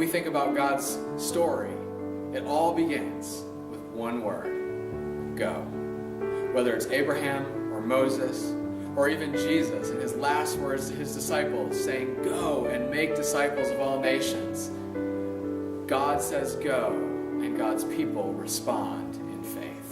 we think about God's story, it all begins with one word: go. Whether it's Abraham or Moses, or even Jesus in his last words to his disciples saying, "Go and make disciples of all nations." God says go, and God's people respond in faith.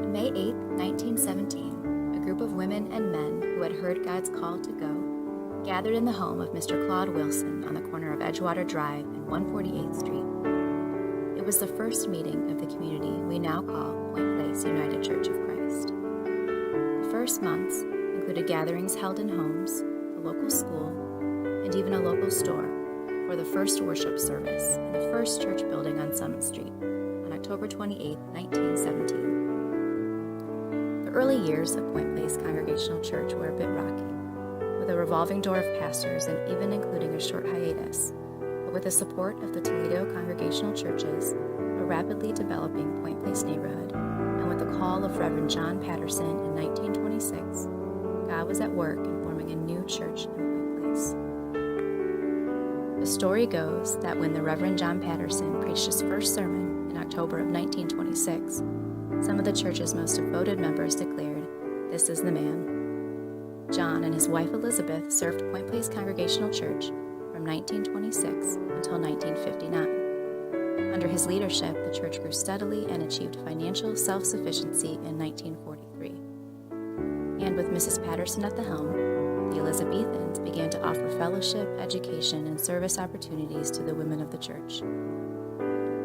On May 8, 1917, a group of women and men who had heard God's call to go gathered in the home of Mr. Claude Wilson on the corner of Edgewater Drive and 148th Street. It was the first meeting of the community we now call Point Place United Church of Christ. The first months included gatherings held in homes, a local school, and even a local store for the first worship service in the first church building on Summit Street on October 28, 1917. The early years of Point Place Congregational Church were a bit rocky, with a revolving door of pastors and even including a short hiatus, but with the support of the Toledo Congregational Churches, a rapidly developing Point Place neighborhood, and with the call of Reverend John Patterson in 1926, God was at work in forming a new church in Point Place. The story goes that when the Reverend John Patterson preached his first sermon in October of 1926, some of the church's most devoted members declared, "This is the man." John and his wife Elizabeth served Point Place Congregational Church from 1926 until 1959. Under his leadership, the church grew steadily and achieved financial self-sufficiency in 1943. And with Mrs. Patterson at the helm, the Elizabethans began to offer fellowship, education, and service opportunities to the women of the church.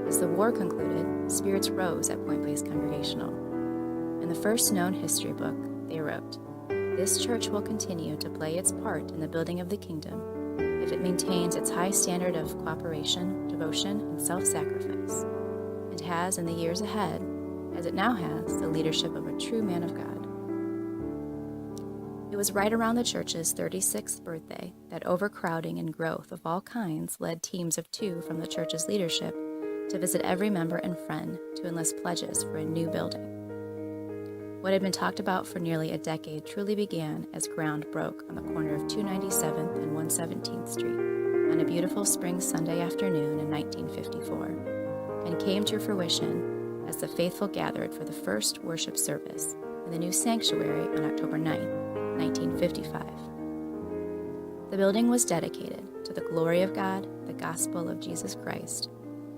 As the war concluded, spirits rose at Point Place Congregational. In the first known history book, they wrote, "This church will continue to play its part in the building of the kingdom if it maintains its high standard of cooperation, devotion, and self-sacrifice, and has in the years ahead, as it now has, the leadership of a true man of God." It was right around the church's 36th birthday that overcrowding and growth of all kinds led teams of 2 from the church's leadership to visit every member and friend to enlist pledges for a new building. What had been talked about for nearly a decade truly began as ground broke on the corner of 297th and 117th Street on a beautiful spring Sunday afternoon in 1954, and came to fruition as the faithful gathered for the first worship service in the new sanctuary on October 9, 1955. The building was dedicated to the glory of God, the gospel of Jesus Christ,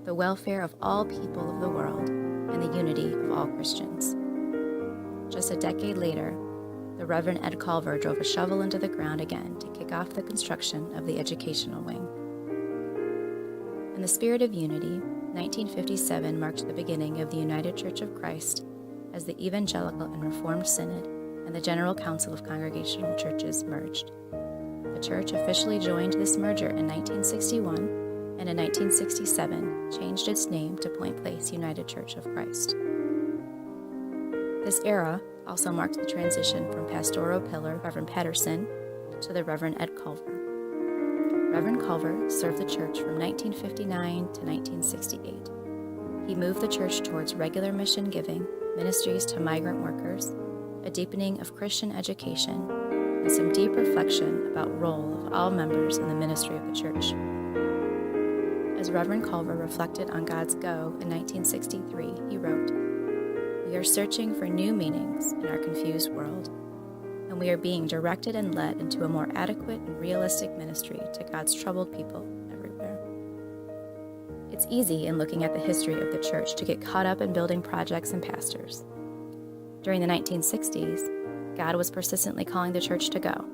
the welfare of all people of the world, and the unity of all Christians. Just a decade later, the Reverend Ed Culver drove a shovel into the ground again to kick off the construction of the educational wing. In the spirit of unity, 1957 marked the beginning of the United Church of Christ as the Evangelical and Reformed Synod and the General Council of Congregational Churches merged. The church officially joined this merger in 1961, and in 1967 changed its name to Point Place United Church of Christ. This era also marked the transition from pastoral pillar Reverend Patterson to the Reverend Ed Culver. Reverend Culver served the church from 1959 to 1968. He moved the church towards regular mission giving, ministries to migrant workers, a deepening of Christian education, and some deep reflection about role of all members in the ministry of the church. As Reverend Culver reflected on God's go in 1963, he wrote, "We are searching for new meanings in our confused world, and we are being directed and led into a more adequate and realistic ministry to God's troubled people everywhere." It's easy in looking at the history of the church to get caught up in building projects and pastors. During the 1960s, God was persistently calling the church to go.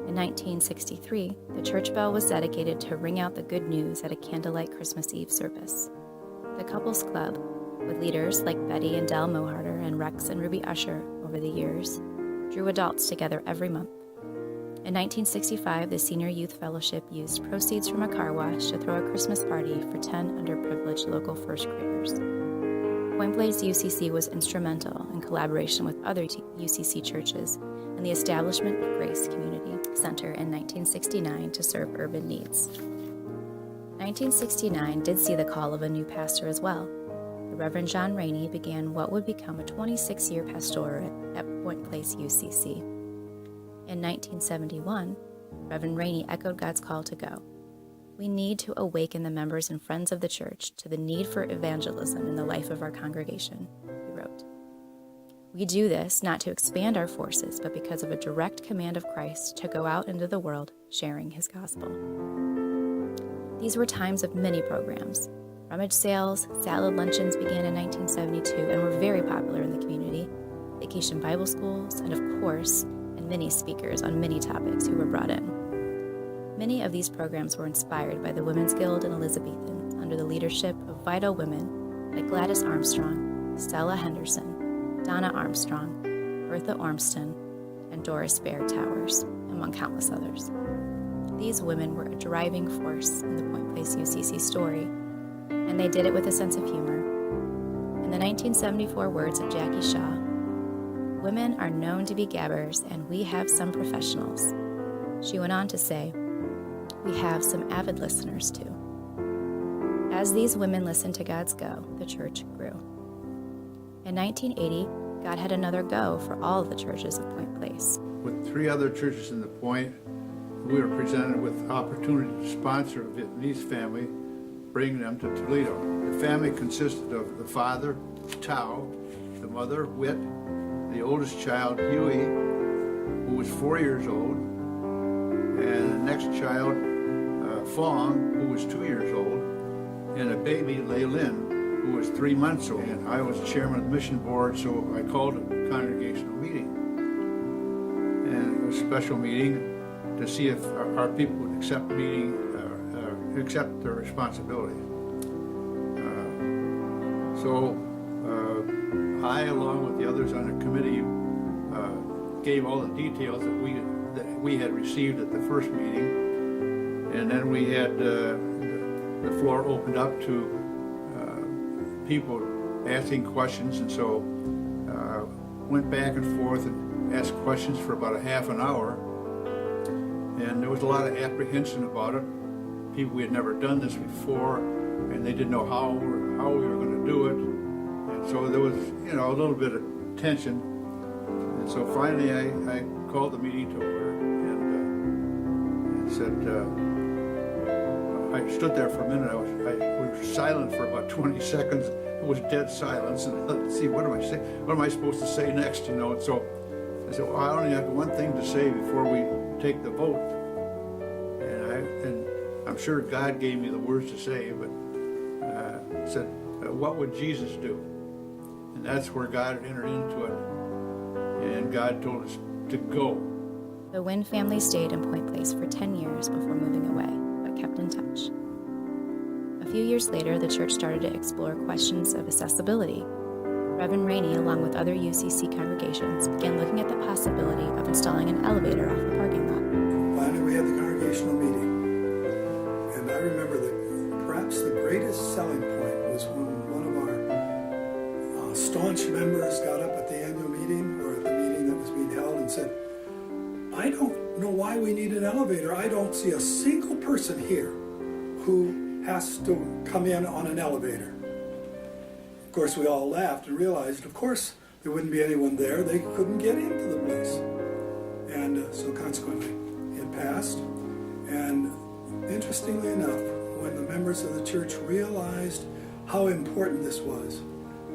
In 1963, the church bell was dedicated to ring out the good news at a candlelight Christmas Eve service. The Couples Club, with leaders like Betty and Del Moharder and Rex and Ruby Usher over the years, drew adults together every month. In 1965, the Senior Youth Fellowship used proceeds from a car wash to throw a Christmas party for 10 underprivileged local first graders. Point Place UCC was instrumental in collaboration with other UCC churches in the establishment of Grace Community Center in 1969 to serve urban needs. 1969 did see the call of a new pastor as well. the Reverend John Rainey began what would become a 26-year pastorate at Point Place UCC. In 1971, Reverend Rainey echoed God's call to go. We need to awaken the members and friends of the church to the need for evangelism in the life of our congregation, he wrote. We do this not to expand our forces, but because of a direct command of Christ to go out into the world sharing his gospel. These were times of many programs. Rummage sales, salad luncheons began in 1972 and were very popular in the community, vacation Bible schools, and of course, and many speakers on many topics who were brought in. Many of these programs were inspired by the Women's Guild and Elizabethans under the leadership of vital women like Gladys Armstrong, Stella Henderson, Donna Armstrong, Bertha Ormston, and Doris Baird Towers, among countless others. These women were a driving force in the Point Place UCC story, and they did it with a sense of humor. In the 1974 words of Jackie Shaw, "Women are known to be gabbers, and we have some professionals." She went on to say, "We have some avid listeners, too." As these women listened to God's go, the church grew. In 1980, God had another go for all of the churches of Point Place. With 3 other churches in the Point, we were presented with opportunity to sponsor a Vietnamese family, bringing them to Toledo. The family consisted of the father, Tao, the mother, Whit, the oldest child, Huey, who was 4 years old, and the next child, Fong, who was 2 years old, and a baby, Lei Lin, who was 3 months old. And I was chairman of the mission board, so I called a congregational meeting. And it was a special meeting to see if our people would accept their responsibility. I, along with the others on the committee, gave all the details that we had received at the first meeting. And then we had the floor opened up to people asking questions, and so went back and forth and asked questions for about a half an hour. And there was a lot of apprehension about it. People, we had never done this before, and they didn't know how we were going to do it. And so there was, a little bit of tension. And so finally I called the meeting to order and said, I stood there for a minute. We were silent for about 20 seconds. It was dead silence. And let's see, what am I saying? What am I supposed to say next? And so I said, well, I only have one thing to say before we take the vote. And I'm sure God gave me the words to say, but said, what would Jesus do? And that's where God entered into it. And God told us to go. The Wynn family stayed in Point Place for 10 years before moving away, but kept in touch. A few years later, the church started to explore questions of accessibility. Reverend Rainey, along with other UCC congregations, began looking at the possibility of installing an elevator off the parking lot. Finally, we had the congregational meeting. And I remember that perhaps the greatest selling point was when one of our staunch members got up at the annual meeting, or at the meeting that was being held, and said, I don't know why we need an elevator. I don't see a single person here who has to come in on an elevator. Of course, we all laughed and realized, of course, there wouldn't be anyone there. They couldn't get into the place. And so consequently, it passed. And interestingly enough, when the members of the church realized how important this was,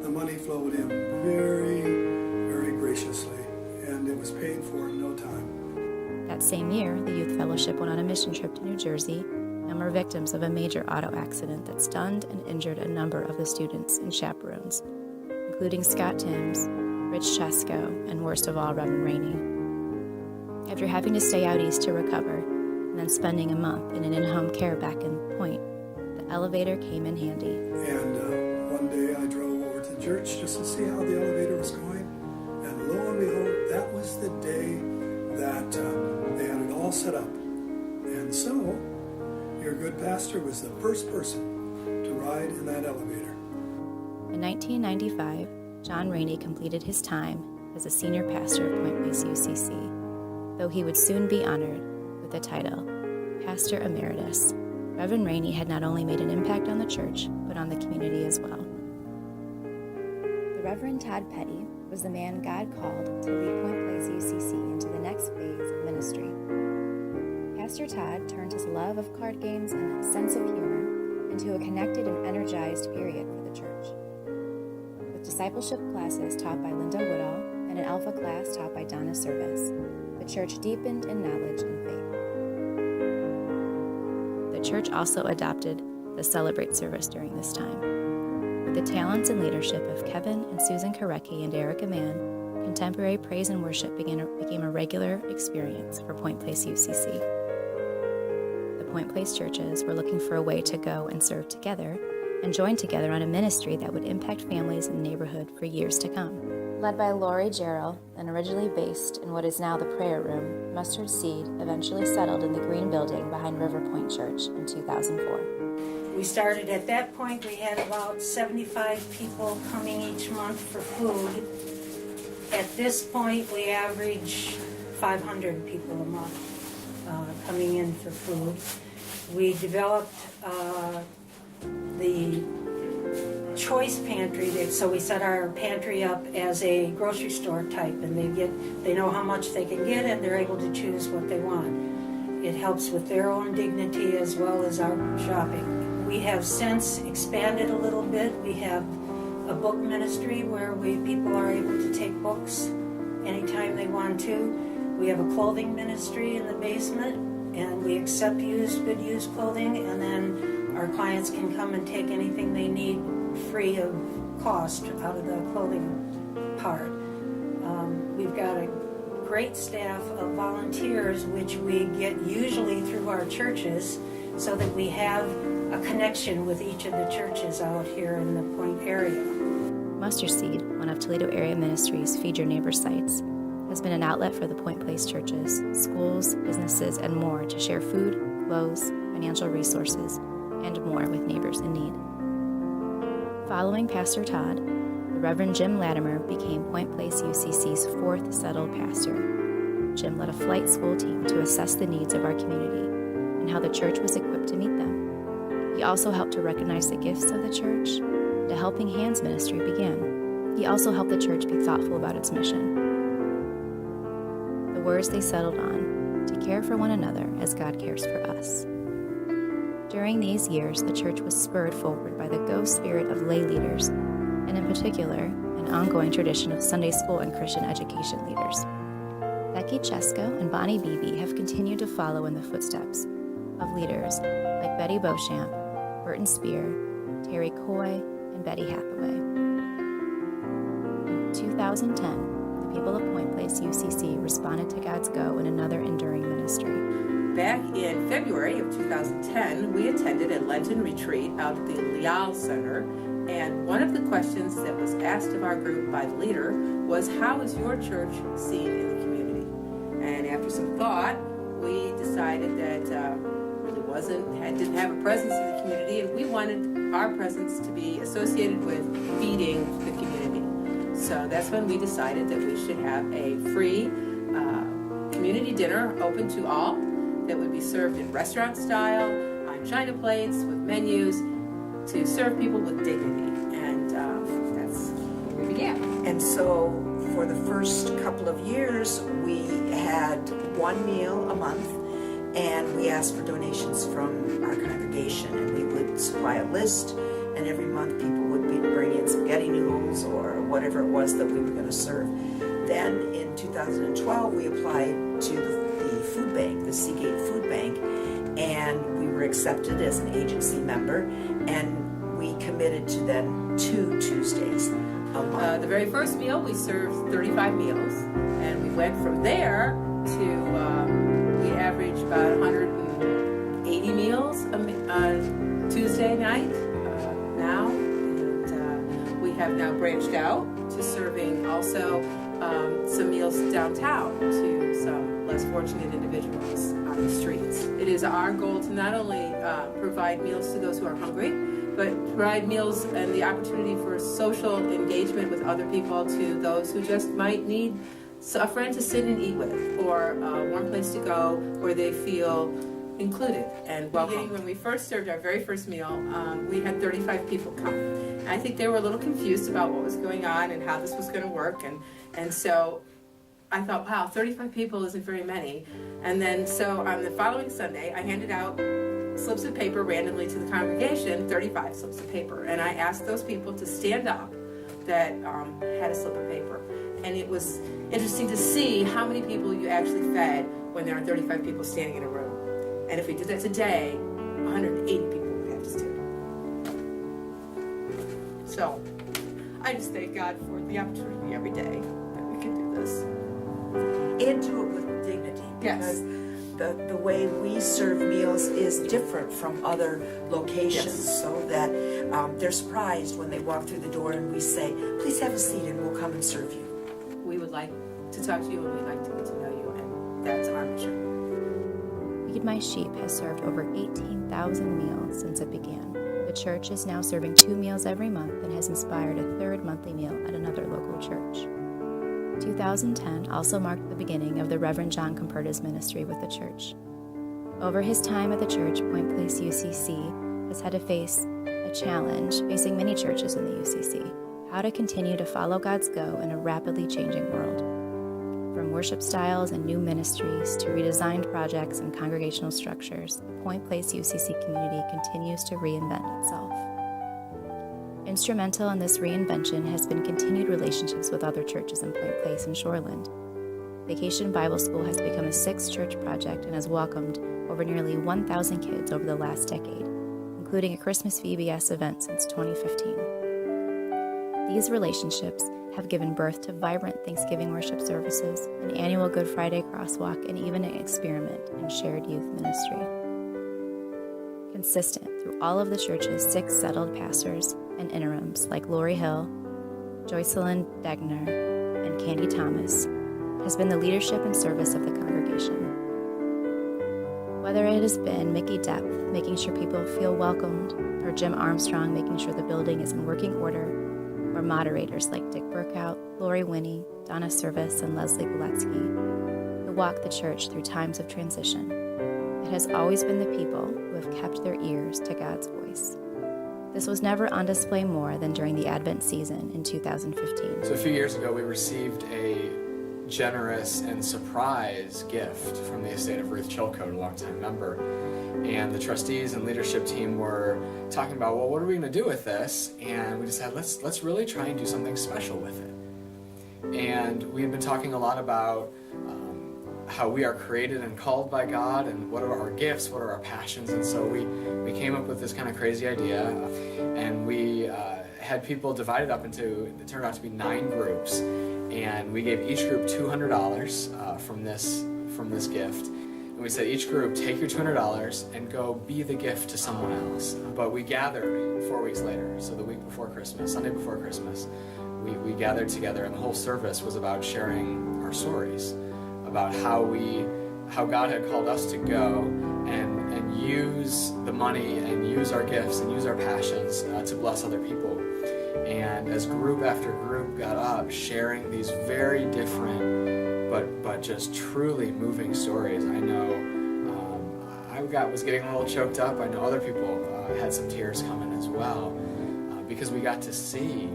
the money flowed in very, very graciously, and it was paid for in no time. That same year, the Youth Fellowship went on a mission trip to New Jersey and were victims of a major auto accident that stunned and injured a number of the students and chaperones, including Scott Timms, Rich Chesko, and worst of all, Reverend Rainey. After having to stay out east to recover, and then spending a month in an in-home care back in Point, the elevator came in handy. And one day I drove over to the church just to see how the elevator was going, and lo and behold, that was the day that they had it all set up. And so, your good pastor was the first person to ride in that elevator. In 1995, John Rainey completed his time as a senior pastor at Point Place UCC, though he would soon be honored with the title Pastor Emeritus. Reverend Rainey had not only made an impact on the church, but on the community as well. The Reverend Todd Petty was the man God called to lead Point Place UCC into the next phase of ministry. Pastor Todd turned his love of card games and sense of humor into a connected and energized period for the church. With discipleship classes taught by Linda Woodall and an alpha class taught by Donna Service, the church deepened in knowledge and faith. The church also adopted the Celebrate service during this time. With the talents and leadership of Kevin and Susan Korecki and Erica Mann, contemporary praise and worship became a regular experience for Point Place UCC. The Point Place churches were looking for a way to go and serve together and join together on a ministry that would impact families in the neighborhood for years to come. Led by Lori Jarrell and originally based in what is now the prayer room, Mustard Seed eventually settled in the green building behind River Point Church in 2004. We started at that point, we had about 75 people coming each month for food. At this point, we average 500 people a month coming in for food. We developed the choice pantry, so we set our pantry up as a grocery store type, and they know how much they can get and they're able to choose what they want. It helps with their own dignity as well as our shopping. We have since expanded a little bit. We have a book ministry where people are able to take books anytime they want to. We have a clothing ministry in the basement, and we accept good used clothing, and then our clients can come and take anything they need free of cost out of the clothing part. We've got a great staff of volunteers, which we get usually through our churches, so that we have a connection with each of the churches out here in the Point area. Mustard Seed, one of Toledo area ministries' Feed Your Neighbor sites, has been an outlet for the Point Place churches, schools, businesses, and more to share food, clothes, financial resources, and more with neighbors in need. Following Pastor Todd, the Reverend Jim Latimer became Point Place UCC's fourth settled pastor. Jim led a flight school team to assess the needs of our community and how the church was equipped to meet them. He also helped to recognize the gifts of the church. The Helping Hands ministry began. He also helped the church be thoughtful about its mission. The words they settled on, to care for one another as God cares for us. During these years, the church was spurred forward by the go spirit of lay leaders, and in particular, an ongoing tradition of Sunday school and Christian education leaders. Becky Chesko and Bonnie Beebe have continued to follow in the footsteps of leaders like Betty Beauchamp, Burton Spear, Terry Coy, and Betty Hathaway. In 2010, the people of Point Place UCC responded to God's Go in another enduring ministry. Back in February of 2010, we attended a Lenten retreat out at the Leal Center, and one of the questions that was asked of our group by the leader was, how is your church seen in the community? And after some thought, we decided that really didn't have a presence in the community, and we wanted our presence to be associated with feeding the community. So that's when we decided that we should have a free community dinner open to all that would be served in restaurant style, on china plates, with menus, to serve people with dignity. And that's where we began. And so for the first couple of years, we had one meal a month, and we asked for donations from our congregation, and we would supply a list, and every month people would bring in spaghetti noodles or whatever it was that we were going to serve. Then in 2012, we applied to the food bank, the Seagate Food Bank, and we were accepted as an agency member, and we committed to then 2 Tuesdays a month. The very first meal, we served 35 meals, and we went from there to, we averaged about 180 meals Tuesday night now, and we have now branched out to serving also some meals downtown to some less fortunate individuals on the streets. It is our goal to not only provide meals to those who are hungry, but provide meals and the opportunity for social engagement with other people to those who just might need a friend to sit and eat with, or a warm place to go where they feel included and welcomed. When we first served our very first meal, we had 35 people come. And I think they were a little confused about what was going on and how this was going to work. And so I thought, wow, 35 people isn't very many. And then so on the following Sunday, I handed out slips of paper randomly to the congregation, 35 slips of paper. And I asked those people to stand up that had a slip of paper. And it was interesting to see how many people you actually fed when there are 35 people standing in a room. And if we did that today, 180 people would have to stand. So I just thank God for the opportunity every day that we can do this. And do it with dignity. Yes. Because the way we serve meals is different from other locations, Yes. so that they're surprised when they walk through the door and we say, please have a seat and we'll come and serve you. We would like to talk to you and we'd like to get to know you, and that's our mission. Feed My Sheep has served over 18,000 meals since it began. The church is now serving 2 meals every month and has inspired a 3rd monthly meal at another local church. 2010 also marked the beginning of the Reverend John Comperta's ministry with the church. Over his time at the church, Point Place UCC has had to face a challenge facing many churches in the UCC: how to continue to follow God's go in a rapidly changing world. From worship styles and new ministries to redesigned projects and congregational structures, the Point Place UCC community continues to reinvent itself. Instrumental in this reinvention has been continued relationships with other churches in Point Place and Shoreland. Vacation Bible School has become a 6th church project and has welcomed over nearly 1,000 kids over the last decade, including a Christmas VBS event since 2015. These relationships have given birth to vibrant Thanksgiving worship services, an annual Good Friday crosswalk, and even an experiment in shared youth ministry. Consistent through all of the church's 6 settled pastors and interims like Lori Hill, Joycelyn Degner, and Candy Thomas has been the leadership and service of the congregation. Whether it has been Mickey Depth making sure people feel welcomed, or Jim Armstrong making sure the building is in working order, or moderators like Dick Burkout, Lori Winnie, Donna Service, and Leslie Goletsky, who walk the church through times of transition, it has always been the people who have kept their ears to God's voice. This was never on display more than during the Advent season in 2015. So a few years ago, we received a generous and surprise gift from the estate of Ruth Chilcote, a longtime member. And the trustees and leadership team were talking about, well, what are we going to do with this? And we decided, let's really try and do something special with it. And we've been talking a lot about how we are created and called by God, and what are our gifts, what are our passions. And so we came up with this kind of crazy idea, and we had people divided up into, it turned out to be 9 groups, and we gave each group $200 from this gift. And we said, each group, take your $200 and go be the gift to someone else. But we gathered 4 weeks later, so the week before Christmas, Sunday before Christmas, we gathered together, and the whole service was about sharing our stories, about how God had called us to go and use the money and use our gifts and use our passions to bless other people. And as group after group got up sharing these very different but just truly moving stories, I know I was getting a little choked up. I know other people had some tears coming as well, because we got to see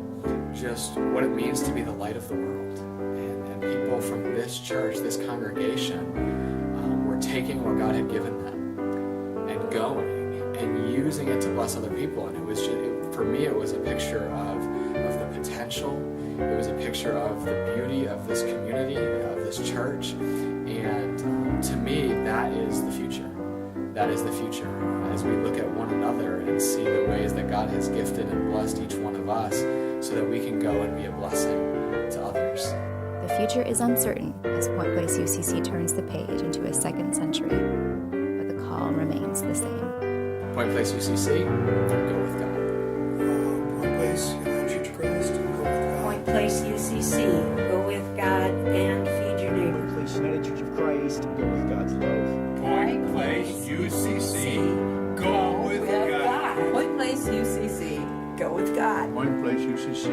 just what it means to be the light of the world. And people from this church, this congregation, were taking what God had given them and going and using it to bless other people. And it was just, for me, it was a picture of the potential. It was a picture of the beauty of this community, of this church. And to me, that is the future. That is the future. As we look at one another and see the ways that God has gifted and blessed each one of us, so that we can go and be a blessing to others. The future is uncertain as Point Place UCC turns the page into a 2nd century, but the call remains the same. Point Place UCC, go with God. Point Place United Church of Christ, go with God. Point Place UCC, go with God and feed your neighbor. Point Place United Church of Christ, go with God's love. Point Place UCC, go with God. Point Place UCC, Go with God. Point Place UCC,